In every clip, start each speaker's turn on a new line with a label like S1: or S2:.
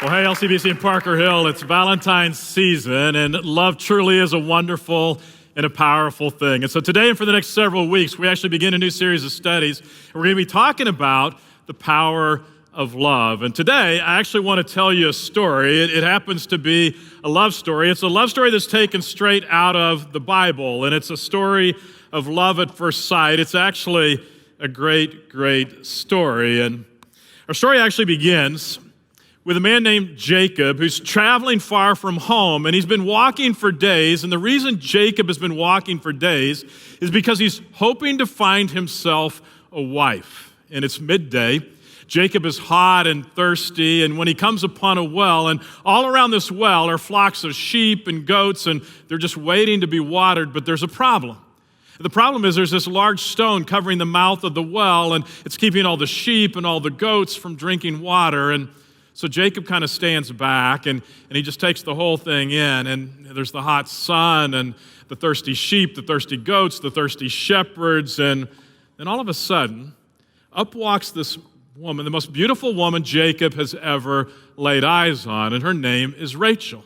S1: Well, hey, LCBC and Parker Hill, it's Valentine's season, and love truly is a wonderful and a powerful thing. And so today and for the next several weeks, we actually begin a new series of studies. We're going to be talking about the power of love. And today, I actually want to tell you a story. It happens to be a love story. It's a love story that's taken straight out of the Bible, and it's a story of love at first sight. It's actually a great, great story. And our story actually begins with a man named Jacob who's traveling far from home, and he's been walking for days. And the reason Jacob has been walking for days is because he's hoping to find himself a wife. And it's midday. Jacob is hot and thirsty, and when he comes upon a well, and all around this well are flocks of sheep and goats, and they're just waiting to be watered, but there's a problem. The problem is there's this large stone covering the mouth of the well, and it's keeping all the sheep and all the goats from drinking water. And so Jacob kind of stands back, and he just takes the whole thing in. And there's the hot sun, and the thirsty sheep, the thirsty goats, the thirsty shepherds. And then all of a sudden, up walks this woman, the most beautiful woman Jacob has ever laid eyes on, and her name is Rachel.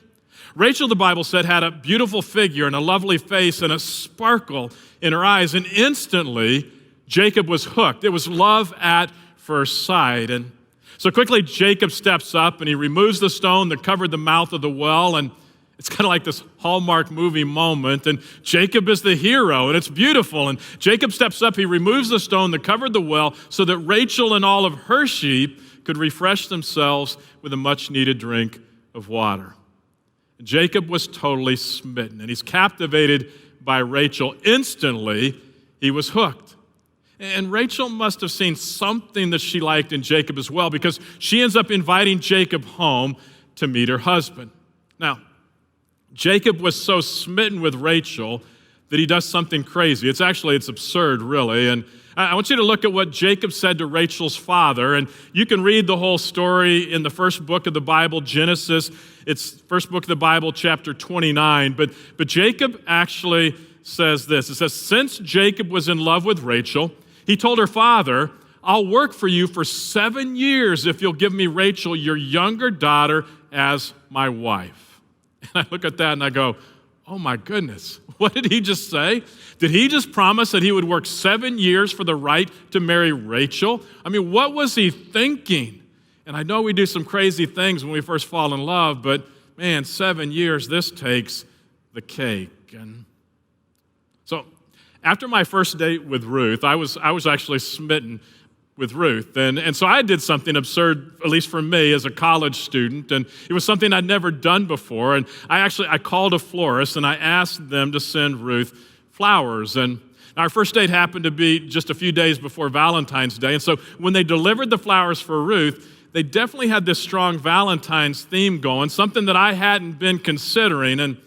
S1: Rachel, the Bible said, had a beautiful figure and a lovely face and a sparkle in her eyes, and instantly Jacob was hooked. It was love at first sight. And so quickly Jacob steps up and he removes the stone that covered the mouth of the well, and it's kind of like this Hallmark movie moment, and Jacob is the hero, and it's beautiful. And Jacob steps up, he removes the stone that covered the well so that Rachel and all of her sheep could refresh themselves with a much-needed drink of water. And Jacob was totally smitten, and he's captivated by Rachel. Instantly, he was hooked. And Rachel must have seen something that she liked in Jacob as well, because she ends up inviting Jacob home to meet her husband. Now, Jacob was so smitten with Rachel that he does something crazy. It's absurd, really. And I want you to look at what Jacob said to Rachel's father. And you can read the whole story in the first book of the Bible, Genesis. It's first book of the Bible, chapter 29. But Jacob actually says this. It says, since Jacob was in love with Rachel, he told her father, I'll work for you for 7 years if you'll give me Rachel, your younger daughter, as my wife. And I look at that and I go, oh my goodness, what did he just say? Did he just promise that he would work 7 years for the right to marry Rachel? I mean, what was he thinking? And I know we do some crazy things when we first fall in love, but man, 7 years, this takes the cake. And so after my first date with Ruth, I was actually smitten with Ruth. And so I did something absurd, at least for me as a college student, and it was something I'd never done before. And I called a florist and I asked them to send Ruth flowers. And our first date happened to be just a few days before Valentine's Day. And so when they delivered the flowers for Ruth, they definitely had this strong Valentine's theme going, something that I hadn't been considering. And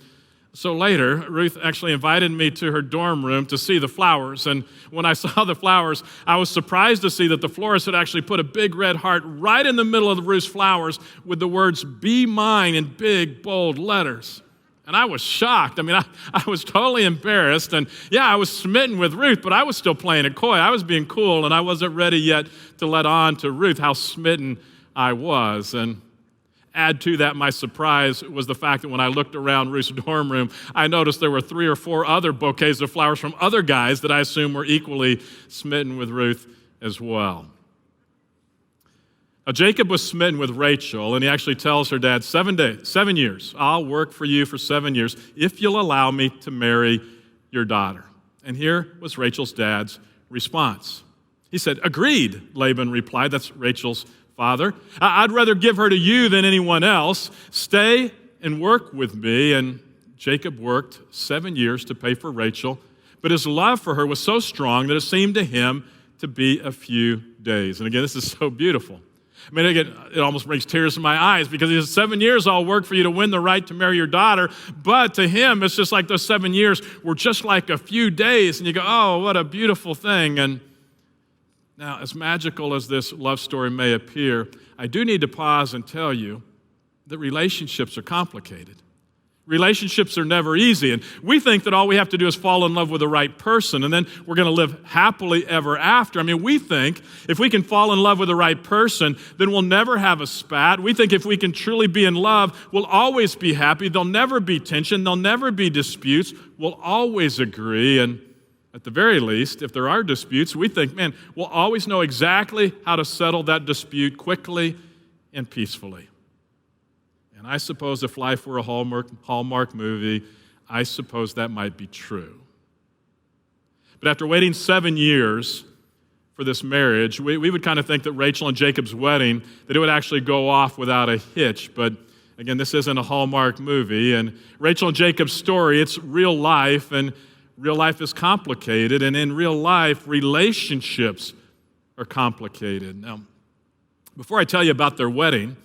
S1: so later, Ruth actually invited me to her dorm room to see the flowers. And when I saw the flowers, I was surprised to see that the florist had actually put a big red heart right in the middle of the Ruth's flowers with the words, "Be mine," in big, bold letters. And I was shocked. I mean, I was totally embarrassed. And yeah, I was smitten with Ruth, but I was still playing it coy. I was being cool, and I wasn't ready yet to let on to Ruth how smitten I was. And add to that, my surprise was the fact that when I looked around Ruth's dorm room, I noticed there were 3 or 4 other bouquets of flowers from other guys that I assume were equally smitten with Ruth as well. Now, Jacob was smitten with Rachel, and he actually tells her dad, 7 years, I'll work for you for 7 years if you'll allow me to marry your daughter. And here was Rachel's dad's response. He said, agreed, Laban replied. That's Rachel's father. I'd rather give her to you than anyone else. Stay and work with me. And Jacob worked 7 years to pay for Rachel, but his love for her was so strong that it seemed to him to be a few days. And again, this is so beautiful. I mean, again, it almost brings tears to my eyes because he says, 7 years I'll work for you to win the right to marry your daughter. But to him, it's just like those 7 years were just like a few days. And you go, oh, what a beautiful thing. And now, as magical as this love story may appear, I do need to pause and tell you that relationships are complicated. Relationships are never easy, and we think that all we have to do is fall in love with the right person, and then we're going to live happily ever after. I mean, we think if we can fall in love with the right person, then we'll never have a spat. We think if we can truly be in love, we'll always be happy. There'll never be tension. There'll never be disputes. We'll always agree, and at the very least, if there are disputes, we think, man, we'll always know exactly how to settle that dispute quickly and peacefully. And I suppose if life were a Hallmark movie, I suppose that might be true. But after waiting 7 years for this marriage, we would kind of think that Rachel and Jacob's wedding, that it would actually go off without a hitch. But again, this isn't a Hallmark movie. And Rachel and Jacob's story, it's real life, and real life is complicated. And in real life, relationships are complicated. Now, before I tell you about their wedding,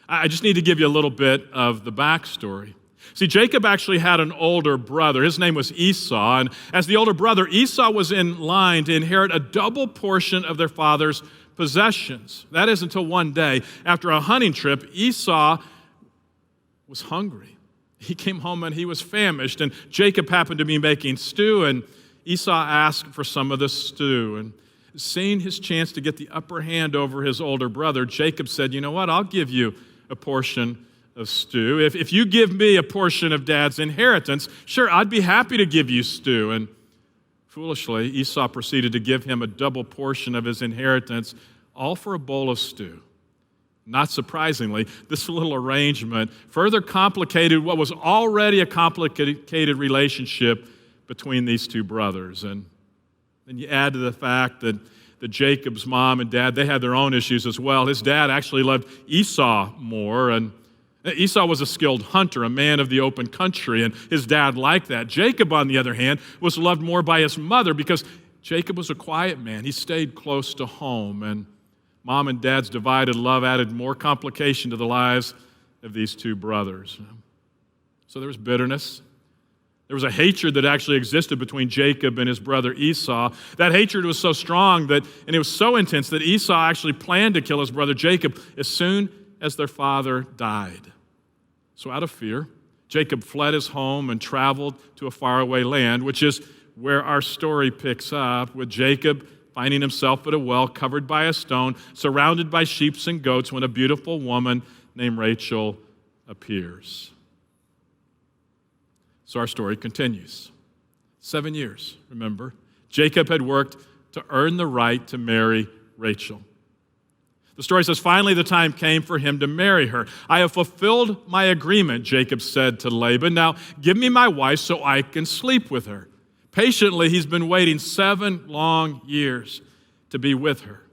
S1: I just need to give you a little bit of the backstory. See, Jacob actually had an older brother. His name was Esau, and as the older brother, Esau was in line to inherit a double portion of their father's possessions. That is until one day, after a hunting trip, Esau was hungry. He came home and he was famished, and Jacob happened to be making stew, and Esau asked for some of the stew. And seeing his chance to get the upper hand over his older brother, Jacob said, you know what, I'll give you a portion of stew. If you give me a portion of Dad's inheritance, sure, I'd be happy to give you stew. And foolishly, Esau proceeded to give him a double portion of his inheritance, all for a bowl of stew. Not surprisingly, this little arrangement further complicated what was already a complicated relationship between these two brothers. And then you add to the fact that Jacob's mom and dad, they had their own issues as well. His dad actually loved Esau more, and Esau was a skilled hunter, a man of the open country, and his dad liked that. Jacob, on the other hand, was loved more by his mother because Jacob was a quiet man. He stayed close to home, and mom and dad's divided love added more complication to the lives of these two brothers. So there was bitterness. There was a hatred that actually existed between Jacob and his brother Esau. That hatred was so strong and it was so intense that Esau actually planned to kill his brother Jacob as soon as their father died. So out of fear, Jacob fled his home and traveled to a faraway land, which is where our story picks up, with Jacob finding himself at a well covered by a stone, surrounded by sheep and goats, when a beautiful woman named Rachel appears. So our story continues. 7 years, remember. Jacob had worked to earn the right to marry Rachel. The story says, finally the time came for him to marry her. I have fulfilled my agreement, Jacob said to Laban. Now give me my wife so I can sleep with her. Patiently, he's been waiting 7 long years to be with her.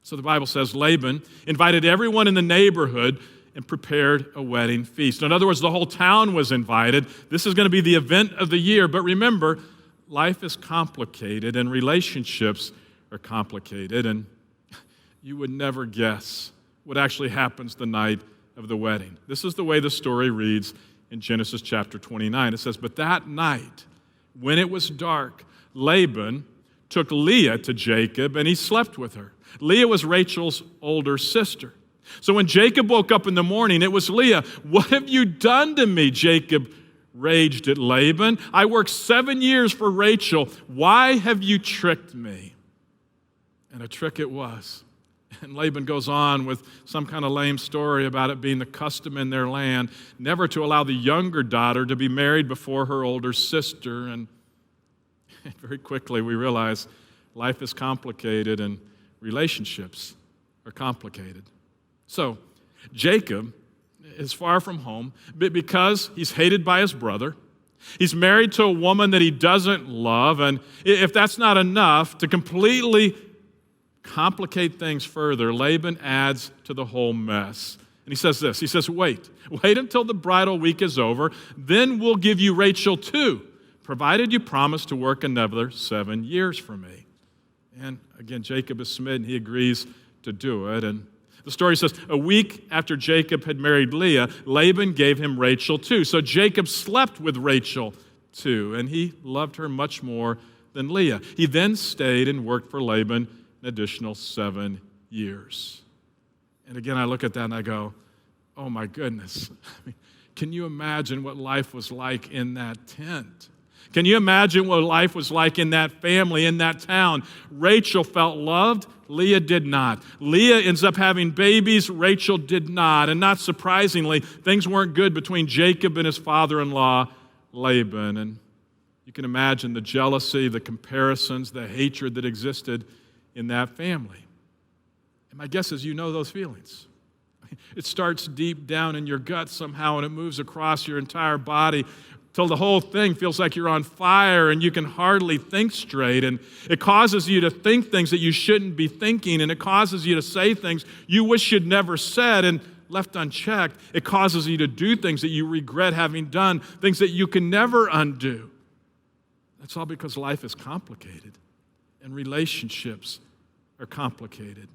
S1: So the Bible says Laban invited everyone in the neighborhood and prepared a wedding feast. In other words, the whole town was invited. This is going to be the event of the year. But remember, life is complicated and relationships are complicated. And you would never guess what actually happens the night of the wedding. This is the way the story reads in Genesis chapter 29. It says, but that night, when it was dark, Laban took Leah to Jacob and he slept with her. Leah was Rachel's older sister. So when Jacob woke up in the morning, it was Leah. What have you done to me? Jacob raged at Laban. I worked 7 years for Rachel. Why have you tricked me? And a trick it was. And Laban goes on with some kind of lame story about it being the custom in their land never to allow the younger daughter to be married before her older sister. And very quickly we realize life is complicated and relationships are complicated. So Jacob is far from home because he's hated by his brother. He's married to a woman that he doesn't love. And if that's not enough to completely complicate things further, Laban adds to the whole mess. And he says this, he says, wait until the bridal week is over, then we'll give you Rachel too, provided you promise to work another 7 years for me. And again, Jacob is smitten, he agrees to do it. And the story says, a week after Jacob had married Leah, Laban gave him Rachel too. So Jacob slept with Rachel too, and he loved her much more than Leah. He then stayed and worked for Laban an additional 7 years. And again, I look at that and I go, oh my goodness. can you imagine what life was like in that tent? Can you imagine what life was like in that family, in that town? Rachel felt loved. Leah did not. Leah ends up having babies. Rachel did not. And not surprisingly, things weren't good between Jacob and his father-in-law, Laban. And you can imagine the jealousy, the comparisons, the hatred that existed in that family. And my guess is you know those feelings. It starts deep down in your gut somehow, and it moves across your entire body till the whole thing feels like you're on fire and you can hardly think straight. And it causes you to think things that you shouldn't be thinking, and it causes you to say things you wish you'd never said, and left unchecked, it causes you to do things that you regret having done, things that you can never undo. That's all because life is complicated and relationships are complicated.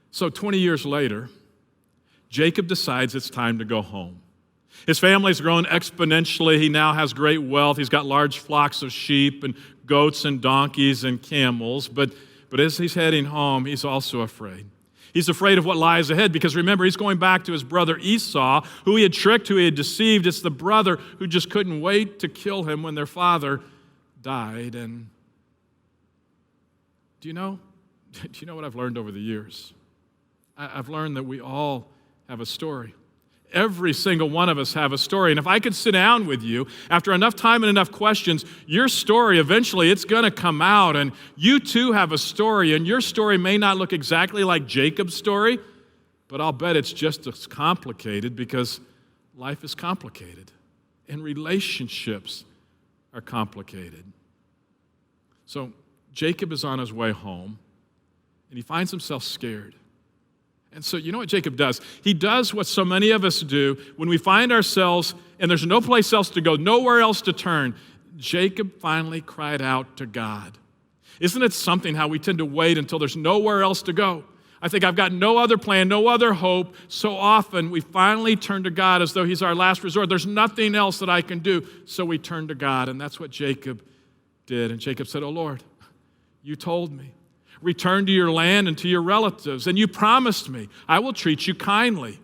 S1: So 20 years later, Jacob decides it's time to go home. His family's grown exponentially. He now has great wealth. He's got large flocks of sheep and goats and donkeys and camels. But as he's heading home, he's also afraid. He's afraid of what lies ahead because remember, he's going back to his brother Esau, who he had tricked, who he had deceived. It's the brother who just couldn't wait to kill him when their father died. And do you know what I've learned over the years? I've learned that we all have a story. Every single one of us have a story. And if I could sit down with you, after enough time and enough questions, your story, eventually it's going to come out. And you too have a story. And your story may not look exactly like Jacob's story, but I'll bet it's just as complicated because life is complicated. And relationships are complicated. So Jacob is on his way home, and he finds himself scared. And so you know what Jacob does? He does what so many of us do when we find ourselves and there's no place else to go, nowhere else to turn. Jacob finally cried out to God. Isn't it something how we tend to wait until there's nowhere else to go? I think I've got no other plan, no other hope. So often we finally turn to God as though he's our last resort. There's nothing else that I can do. So we turn to God, and that's what Jacob did. And Jacob said, "Oh Lord, you told me. Return to your land and to your relatives. And you promised me, I will treat you kindly."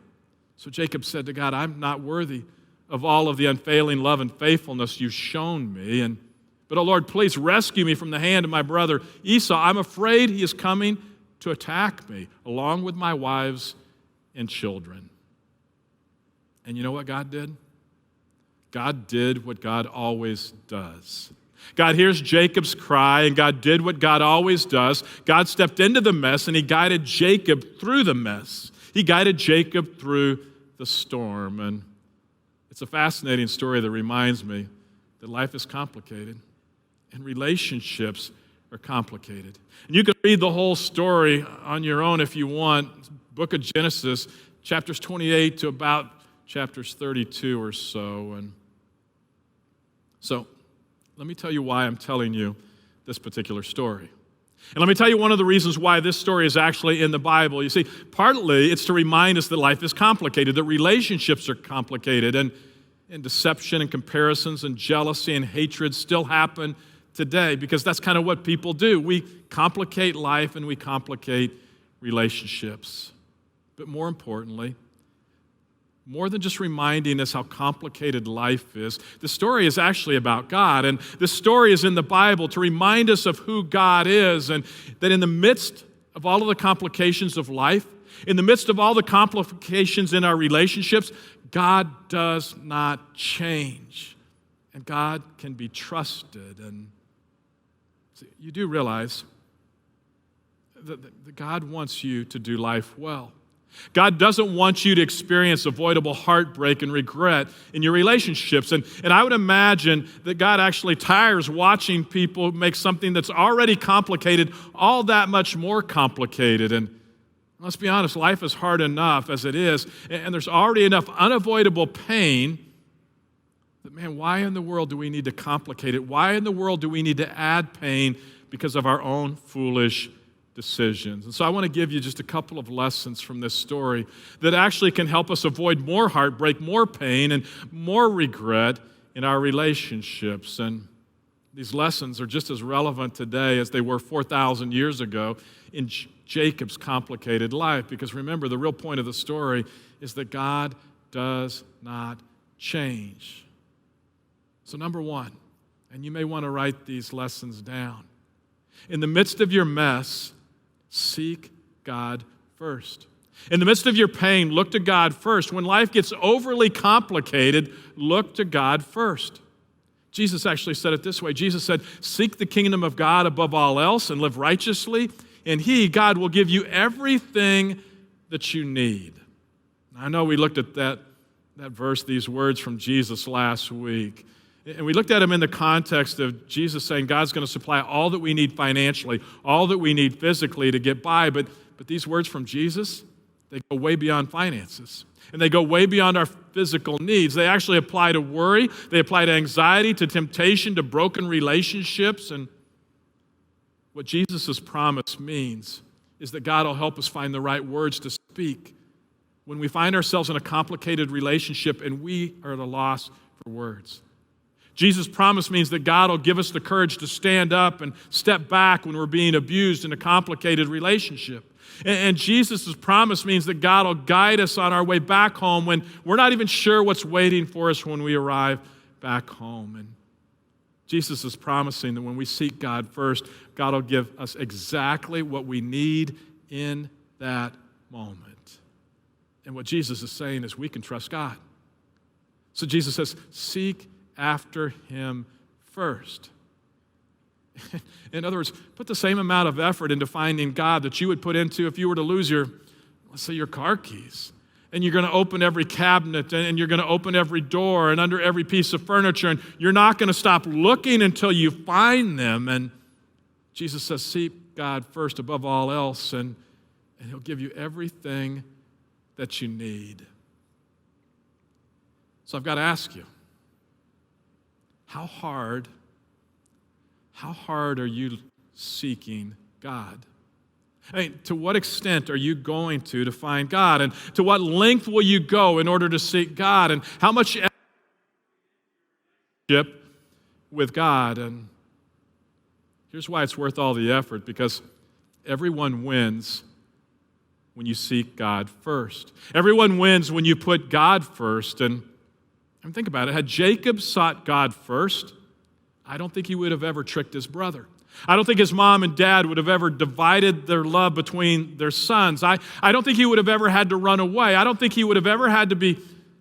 S1: So Jacob said to God, "I'm not worthy of all of the unfailing love and faithfulness you've shown me. But, oh Lord, please rescue me from the hand of my brother Esau. I'm afraid he is coming to attack me, along with my wives and children." And you know what God did? God did what God always does. God hears Jacob's cry, and God did what God always does. God stepped into the mess, and he guided Jacob through the mess. He guided Jacob through the storm. And it's a fascinating story that reminds me that life is complicated, and relationships are complicated. And you can read the whole story on your own if you want. Book of Genesis, chapters 28 to about chapters 32 or so. And so, let me tell you why I'm telling you this particular story. And let me tell you one of the reasons why this story is actually in the Bible. You see, partly it's to remind us that life is complicated, that relationships are complicated, and deception and comparisons and jealousy and hatred still happen today because that's kind of what people do. We complicate life and we complicate relationships. But more importantly, more than just reminding us how complicated life is, the story is actually about God. And the story is in the Bible to remind us of who God is, and that in the midst of all of the complications of life, in the midst of all the complications in our relationships, God does not change. And God can be trusted. And you do realize that God wants you to do life well. God doesn't want you to experience avoidable heartbreak and regret in your relationships. And I would imagine that God actually tires watching people make something that's already complicated all that much more complicated. And let's be honest, life is hard enough as it is, and there's already enough unavoidable pain that, man, why in the world do we need to complicate it? Why in the world do we need to add pain because of our own foolish decisions? And so I want to give you just a couple of lessons from this story that actually can help us avoid more heartbreak, more pain, and more regret in our relationships. And these lessons are just as relevant today as they were 4,000 years ago in Jacob's complicated life. Because remember, the real point of the story is that God does not change. So number one, and you may want to write these lessons down. In the midst of your mess, seek God first. In the midst of your pain, look to God first. When life gets overly complicated, look to God first. Jesus actually said it this way. Jesus said, seek the kingdom of God above all else and live righteously, and He, God, will give you everything that you need. I know we looked at that verse, these words from Jesus last week. And we looked at them in the context of Jesus saying God's going to supply all that we need financially, all that we need physically to get by. But these words from Jesus, they go way beyond finances. And they go way beyond our physical needs. They actually apply to worry. They apply to anxiety, to temptation, to broken relationships. And what Jesus' promise means is that God will help us find the right words to speak when we find ourselves in a complicated relationship and we are at a loss for words. Jesus' promise means that God will give us the courage to stand up and step back when we're being abused in a complicated relationship. And Jesus' promise means that God will guide us on our way back home when we're not even sure what's waiting for us when we arrive back home. And Jesus is promising that when we seek God first, God will give us exactly what we need in that moment. And what Jesus is saying is we can trust God. So Jesus says, seek after Him first. In other words, put the same amount of effort into finding God that you would put into if you were to lose let's say your car keys. And you're going to open every cabinet and you're going to open every door and under every piece of furniture, and you're not going to stop looking until you find them. And Jesus says, seek God first above all else, and He'll give you everything that you need. So I've got to ask you, how hard are you seeking God? I mean, to what extent are you going to find God? And to what length will you go in order to seek God? And how much effort with God? And here's why it's worth all the effort, because everyone wins when you seek God first. Everyone wins when you put God first. And think about it. Had Jacob sought God first, I don't think he would have ever tricked his brother. I don't think his mom and dad would have ever divided their love between their sons. I don't think he would have ever had to run away. I don't think he would have ever had to be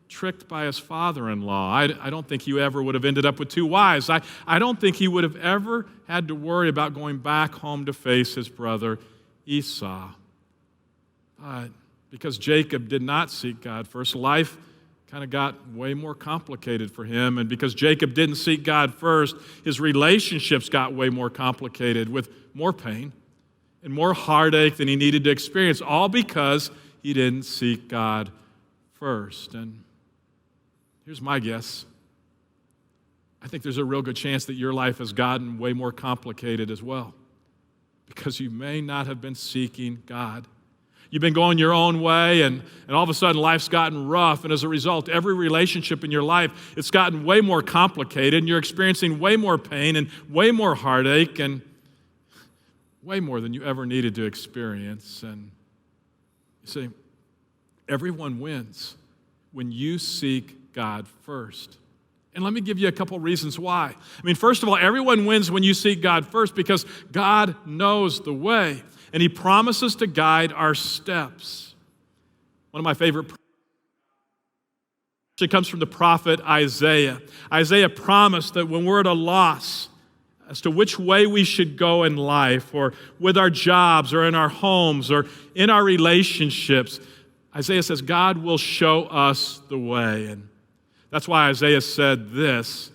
S1: tricked by his father-in-law. I don't think he ever would have ended up with two wives. I don't think he would have ever had to worry about going back home to face his brother Esau. But because Jacob did not seek God first, life kind of got way more complicated for him. And because Jacob didn't seek God first, his relationships got way more complicated with more pain and more heartache than he needed to experience, all because he didn't seek God first. And here's my guess. I think there's a real good chance that your life has gotten way more complicated as well, because you may not have been seeking God. You've been going your own way, and all of a sudden life's gotten rough, and as a result, every relationship in your life, it's gotten way more complicated, and you're experiencing way more pain and way more heartache and way more than you ever needed to experience. And you see, everyone wins when you seek God first. And let me give you a couple reasons why. I mean, first of all, everyone wins when you seek God first because God knows the way, and He promises to guide our steps. One of my favorite actually comes from the prophet Isaiah. Isaiah promised that when we're at a loss as to which way we should go in life, or with our jobs, or in our homes, or in our relationships, Isaiah says God will show us the way. And that's why Isaiah said this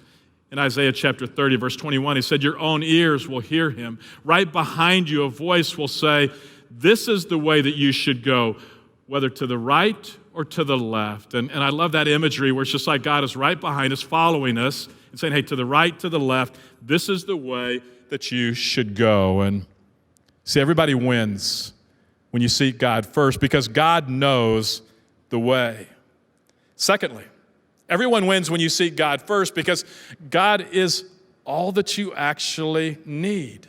S1: in Isaiah chapter 30, verse 21. He said, your own ears will hear Him. Right behind you, a voice will say, this is the way that you should go, whether to the right or to the left. And I love that imagery where it's just like God is right behind us, following us, and saying, hey, to the right, to the left, this is the way that you should go. And see, everybody wins when you seek God first because God knows the way. Secondly, everyone wins when you seek God first because God is all that you actually need.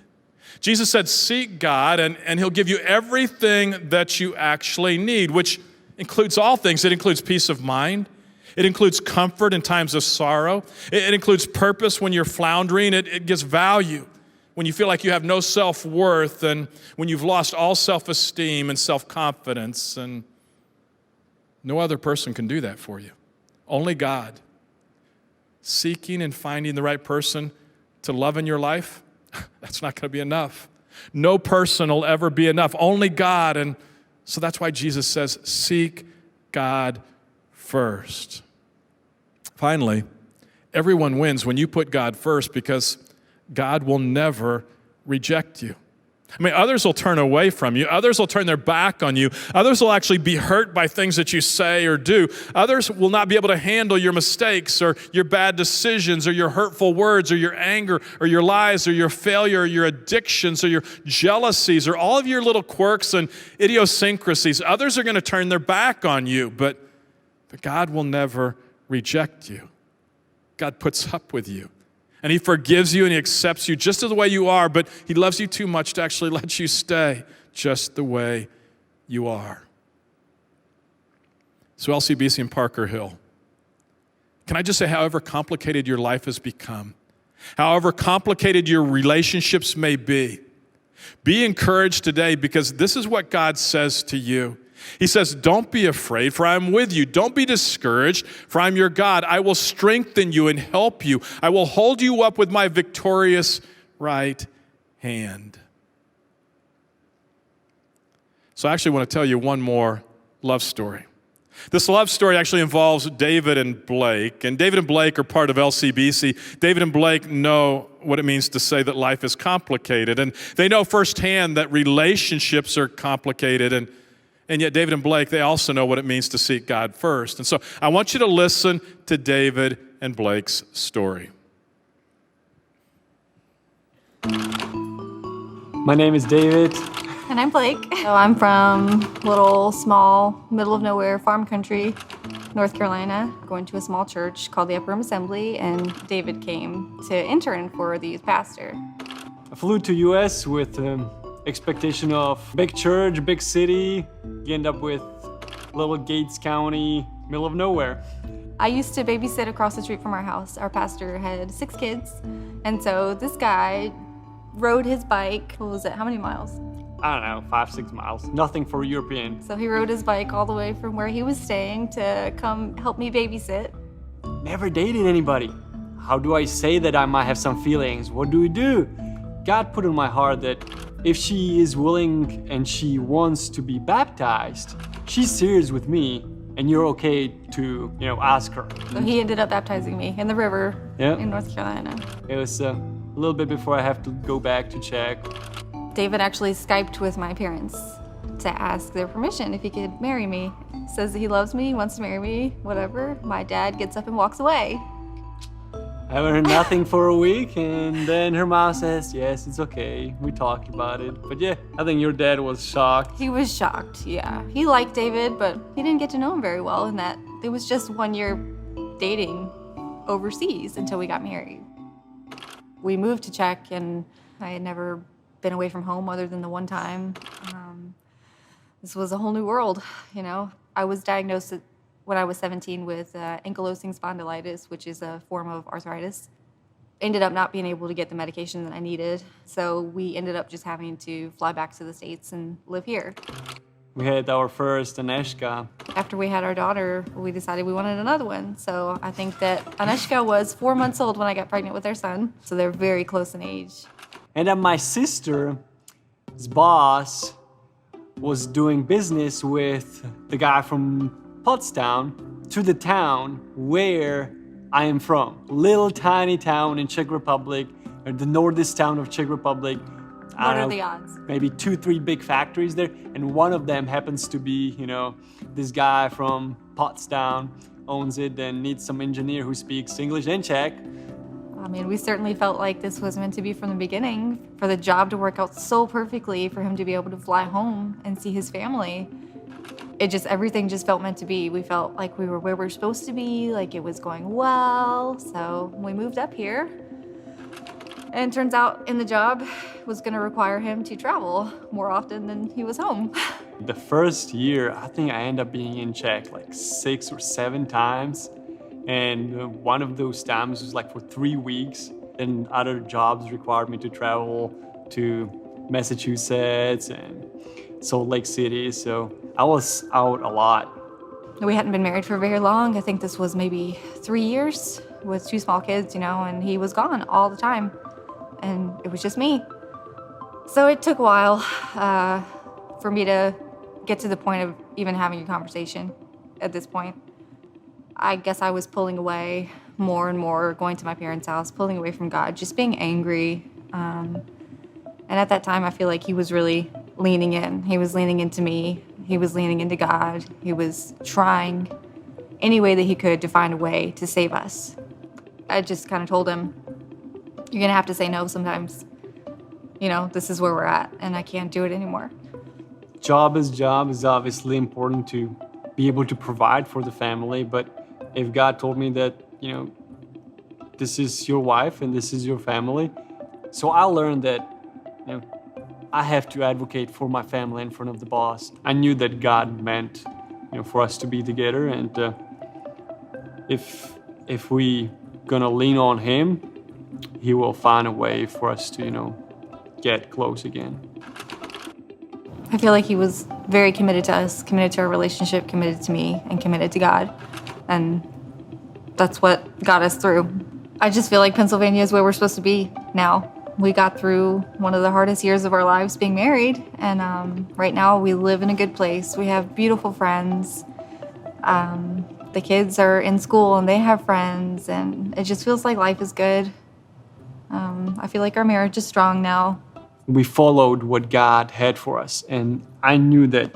S1: Jesus said, seek God and He'll give you everything that you actually need, which includes all things. It includes peace of mind.
S2: It includes comfort in times of sorrow. It includes purpose when you're floundering. It gives value when you feel like you have no self-worth and when you've lost all self-esteem and self-confidence. And no other person can do that for you. Only God. Seeking and finding the right person to love in your life, that's not going to be enough. No person will ever be enough. Only God. And so that's why Jesus says, seek God first. Finally, everyone wins when you put God first because God will never reject you. I mean, others will turn away from you. Others will turn their back on you. Others will actually be hurt by things that you say or do. Others will not be able to handle your mistakes or your bad decisions or your hurtful words or your anger or your lies or your failure or your addictions or your jealousies or all of your little quirks and idiosyncrasies. Others are going to turn their back on you, but God will never reject you. God puts up with you. And he forgives you and he accepts you just the way you are, but he loves you too much to actually let you stay just the way you are. So LCBC and Parker Hill, can I just say, however complicated your life has become, however complicated your relationships may be encouraged today because this is what God says to you. He says, don't be afraid, for I am with you. Don't be discouraged, for I am your God. I will strengthen you and help you. I will hold you up with my victorious right hand. So I actually want to tell you one more love story. This love story actually involves David and Blake. And David and Blake are part of LCBC. David and Blake know what it means to say that life is complicated. And they know firsthand that relationships are complicated. And yet David and Blake, they also know what it means to seek God first. And so I want you to listen to David and Blake's story.
S3: My name is David.
S4: And I'm Blake. So I'm from little, small, middle of nowhere farm country, North Carolina, going to a small church called the Upper Room Assembly, and David came to intern for the youth pastor.
S3: I flew to US with expectation of big church, big city. You end up with little Gates County, middle of nowhere.
S4: I used to babysit across the street from our house. Our pastor had 6 kids, and so this guy rode his bike, what was it, how many miles?
S3: I don't know, 5-6 miles. Nothing for European.
S4: So he rode his bike all the way from where he was staying to come help me babysit.
S3: Never dated anybody. How do I say that I might have some feelings? What do we do? God put in my heart that if she is willing and she wants to be baptized, she's serious with me, and you're okay to, ask her.
S4: So he ended up baptizing me in the river in North Carolina.
S3: It was a little bit before I have to go back to check.
S4: David actually Skyped with my parents to ask their permission if he could marry me. Says that he loves me, wants to marry me, whatever. My dad gets up and walks away.
S3: I haven't heard nothing for a week, and then her mom says, yes, it's okay. We talked about it. But yeah, I think your dad was shocked.
S4: He was shocked, yeah. He liked David, but he didn't get to know him very well in that it was just 1 year dating overseas until we got married. We moved to Czech, and I had never been away from home other than the one time. This was a whole new world, I was diagnosed when I was 17 with ankylosing spondylitis, which is a form of arthritis. Ended up not being able to get the medication that I needed, so we ended up just having to fly back to the States and live here.
S3: We had our first Aneshka.
S4: After we had our daughter, we decided we wanted another one. So I think that Aneshka was 4 months old when I got pregnant with their son, so they're very close in age.
S3: And then my sister's boss was doing business with the guy from Potsdam to the town where I am from. Little tiny town in Czech Republic, or the northeast town of Czech Republic.
S4: What are the odds?
S3: Maybe 2-3 big factories there, and one of them happens to be, this guy from Potsdam owns it and needs some engineer who speaks English and Czech.
S4: We certainly felt like this was meant to be from the beginning, for the job to work out so perfectly, for him to be able to fly home and see his family. Everything just felt meant to be. We felt like we were where we were supposed to be, like it was going well. So we moved up here. And it turns out in the job was gonna require him to travel more often than he was home.
S3: The first year, I think I ended up being in Czech like 6 or 7 times. And one of those times was like for 3 weeks. And other jobs required me to travel to Massachusetts and Salt Lake City. So I was out a lot.
S4: We hadn't been married for very long. I think this was maybe 3 years with 2 small kids, and he was gone all the time. And it was just me. So it took a while for me to get to the point of even having a conversation at this point. I guess I was pulling away more and more, going to my parents' house, pulling away from God, just being angry. And at that time, I feel like he was really leaning in. He was leaning into me. He was leaning into God. He was trying any way that he could to find a way to save us. I just kind of told him, you're going to have to say no sometimes. This is where we're at, and I can't do it anymore.
S3: Job is obviously important to be able to provide for the family, but if God told me that, this is your wife and this is your family, so I learned that, I have to advocate for my family in front of the boss. I knew that God meant, for us to be together, and if we gonna lean on Him, He will find a way for us to, get close again.
S4: I feel like he was very committed to us, committed to our relationship, committed to me, and committed to God. And that's what got us through. I just feel like Pennsylvania is where we're supposed to be now. We got through one of the hardest years of our lives being married, and right now we live in a good place. We have beautiful friends. The kids are in school and they have friends, and it just feels like life is good. I feel like our marriage is strong now.
S3: We followed what God had for us, and I knew that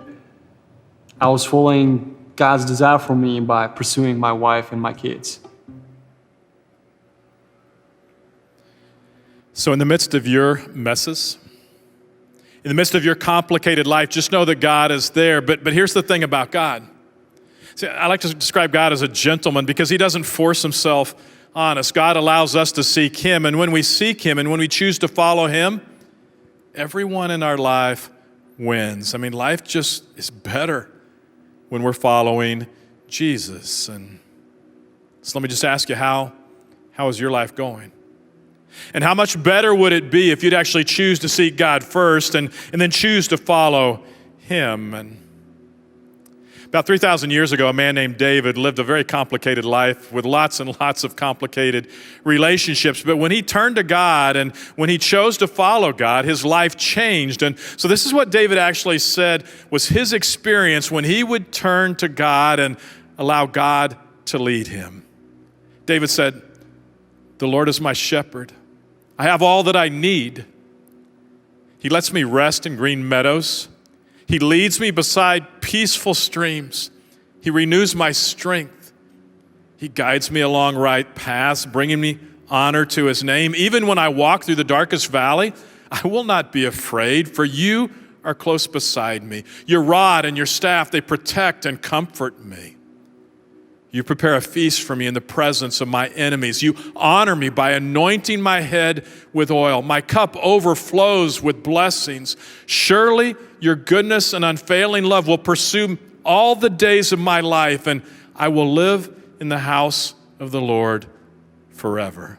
S3: I was following God's desire for me by pursuing my wife and my kids.
S2: So in the midst of your messes, in the midst of your complicated life, just know that God is there. But here's the thing about God. See, I like to describe God as a gentleman because he doesn't force himself on us. God allows us to seek him, and when we seek him and when we choose to follow him, everyone in our life wins. Life just is better when we're following Jesus. And so let me just ask you, how is your life going? And how much better would it be if you'd actually choose to seek God first and then choose to follow him? And about 3,000 years ago, a man named David lived a very complicated life with lots and lots of complicated relationships. But when he turned to God and when he chose to follow God, his life changed. And so this is what David actually said was his experience when he would turn to God and allow God to lead him. David said, "The Lord is my shepherd. I have all that I need. He lets me rest in green meadows. He leads me beside peaceful streams. He renews my strength. He guides me along right paths, bringing me honor to his name. Even when I walk through the darkest valley, I will not be afraid, for you are close beside me. Your rod and your staff, they protect and comfort me. You prepare a feast for me in the presence of my enemies. You honor me by anointing my head with oil. My cup overflows with blessings. Surely your goodness and unfailing love will pursue all the days of my life, and I will live in the house of the Lord forever."